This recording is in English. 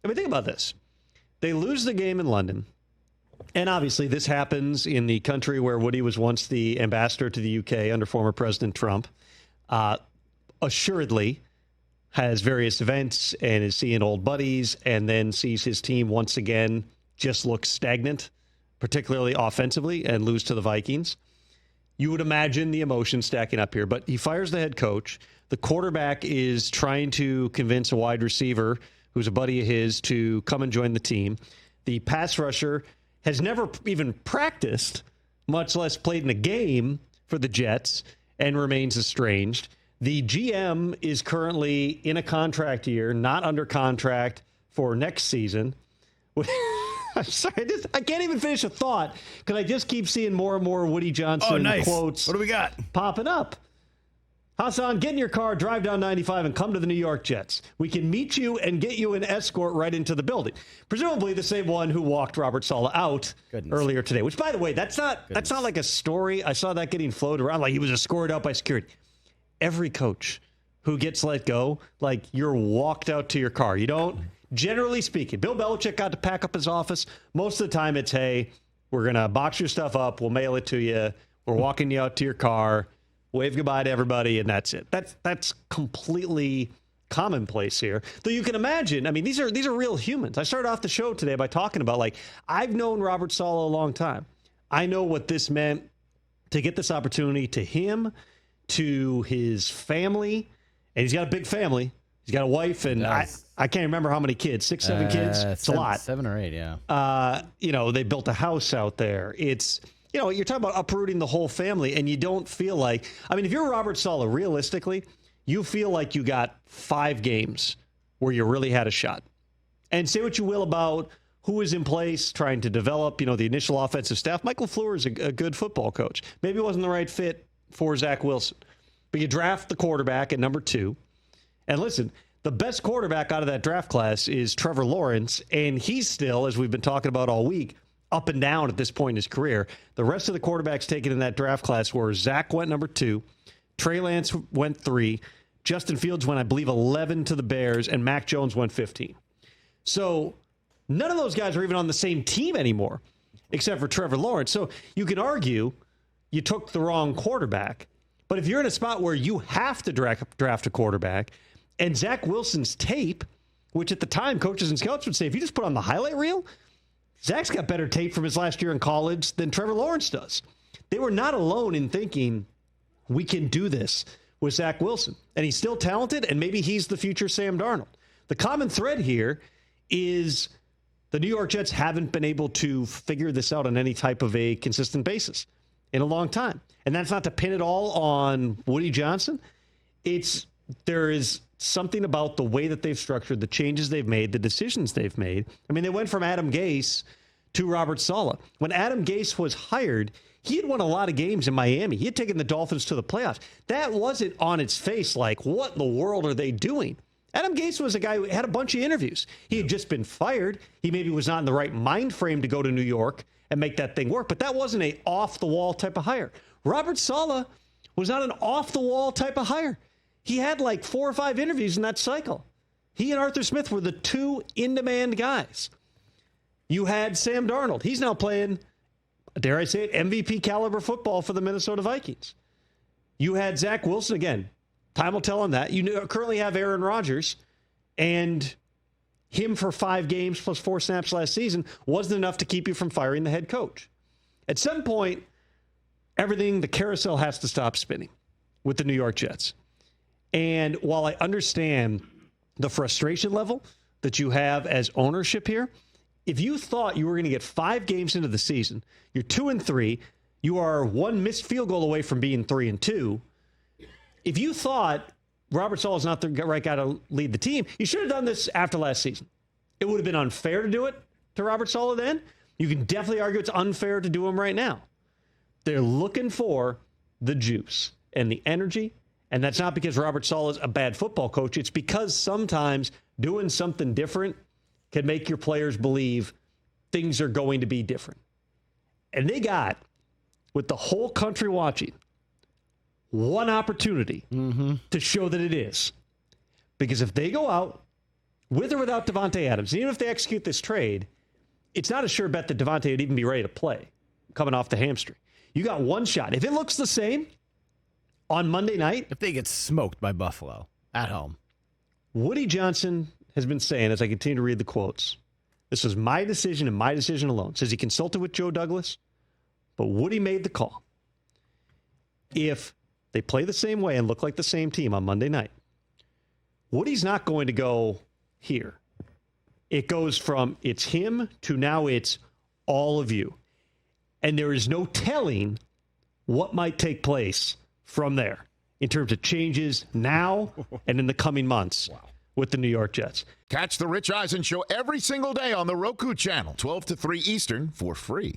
I mean, think about this. They lose the game in London. And obviously, this happens in the country where Woody was once the ambassador to the UK under former President Trump. Assuredly has various events and is seeing old buddies and then sees his team once again just look stagnant, particularly offensively, and lose to the Vikings. You would imagine the emotion stacking up here, but he fires the head coach. The quarterback is trying to convince a wide receiver who's a buddy of his to come and join the team. The pass rusher has never even practiced, much less played in a game for the Jets, and remains estranged. The GM is currently in a contract year, not under contract for next season. I'm sorry, I can't even finish a thought because I just keep seeing more and more Woody Johnson quotes. What do we got? Popping up. Hassan, get in your car, drive down 95, and come to the New York Jets. We can meet you and get you an escort right into the building. Presumably the same one who walked Robert Saleh out earlier today. Which, by the way, that's not like a story. I saw that getting floated around like he was escorted out by security. Every coach who gets let go, like you're walked out to your car. You don't. Generally speaking, Bill Belichick got to pack up his office. Most of the time it's, hey, we're going to box your stuff up. We'll mail it to you. We're walking you out to your car. Wave goodbye to everybody, and that's it. That's completely commonplace here. Though you can imagine, I mean, these are real humans. I started off the show today by talking about, like, I've known Robert Saleh a long time. I know what this meant to get this opportunity to him, to his family, and he's got a big family. He's got a wife, and I can't remember how many kids, 6, 7 kids. It's a lot. 7 or 8, yeah. They built a house out there. It's, you're talking about uprooting the whole family, and you don't feel like, I mean, if you're Robert Saleh, realistically, you feel like you got 5 games where you really had a shot. And say what you will about who is in place, trying to develop, the initial offensive staff. Michael Fleur is a good football coach. Maybe it wasn't the right fit for Zach Wilson. But you draft the quarterback at number 2. And listen, the best quarterback out of that draft class is Trevor Lawrence, and he's still, as we've been talking about all week, up and down at this point in his career. The rest of the quarterbacks taken in that draft class were Zach went number 2, Trey Lance went 3, Justin Fields went, I believe, 11 to the Bears, and Mac Jones went 15. So none of those guys are even on the same team anymore, except for Trevor Lawrence. So you can argue you took the wrong quarterback, but if you're in a spot where you have to draft a quarterback, and Zach Wilson's tape, which at the time coaches and scouts would say, if you just put on the highlight reel, Zach's got better tape from his last year in college than Trevor Lawrence does. They were not alone in thinking we can do this with Zach Wilson. And he's still talented, and maybe he's the future Sam Darnold. The common thread here is the New York Jets haven't been able to figure this out on any type of a consistent basis in a long time. And that's not to pin it all on Woody Johnson. There is something about the way that they've structured, the changes they've made, the decisions they've made. I mean, they went from Adam Gase to Robert Saleh. When Adam Gase was hired, he had won a lot of games in Miami. He had taken the Dolphins to the playoffs. That wasn't on its face like, what in the world are they doing? Adam Gase was a guy who had a bunch of interviews. He had just been fired. He maybe was not in the right mind frame to go to New York and make that thing work, but that wasn't an off-the-wall type of hire. Robert Saleh was not an off-the-wall type of hire. He had like 4 or 5 interviews in that cycle. He and Arthur Smith were the 2 in-demand guys. You had Sam Darnold. He's now playing, dare I say it, MVP caliber football for the Minnesota Vikings. You had Zach Wilson again. Time will tell on that. You currently have Aaron Rodgers, and him for 5 games plus 4 snaps last season wasn't enough to keep you from firing the head coach. At some point, the carousel has to stop spinning with the New York Jets. And while I understand the frustration level that you have as ownership here, if you thought you were going to get 5 games into the season, you're 2-3, you are 1 missed field goal away from being 3-2. If you thought Robert Saleh is not the right guy to lead the team, you should have done this after last season. It would have been unfair to do it to Robert Saleh then. You can definitely argue it's unfair to do him right now. They're looking for the juice and the energy. And that's not because Robert Saleh is a bad football coach. It's because sometimes doing something different can make your players believe things are going to be different. And they got, with the whole country watching, one opportunity to show that it is. Because if they go out with or without Devontae Adams. And even if they execute this trade, it's not a sure bet that Devontae would even be ready to play coming off the hamstring. You got one shot. If it looks the same on Monday night. If they get smoked by Buffalo at home. Woody Johnson has been saying, as I continue to read the quotes, this was my decision and my decision alone. Says he consulted with Joe Douglas, but Woody made the call. If they play the same way and look like the same team on Monday night, Woody's not going to go here. It goes from it's him to now it's all of you. And there is no telling what might take place from there in terms of changes now and in the coming months with the New York Jets. Catch the Rich Eisen Show every single day on the Roku Channel, 12 to 3 Eastern, for free.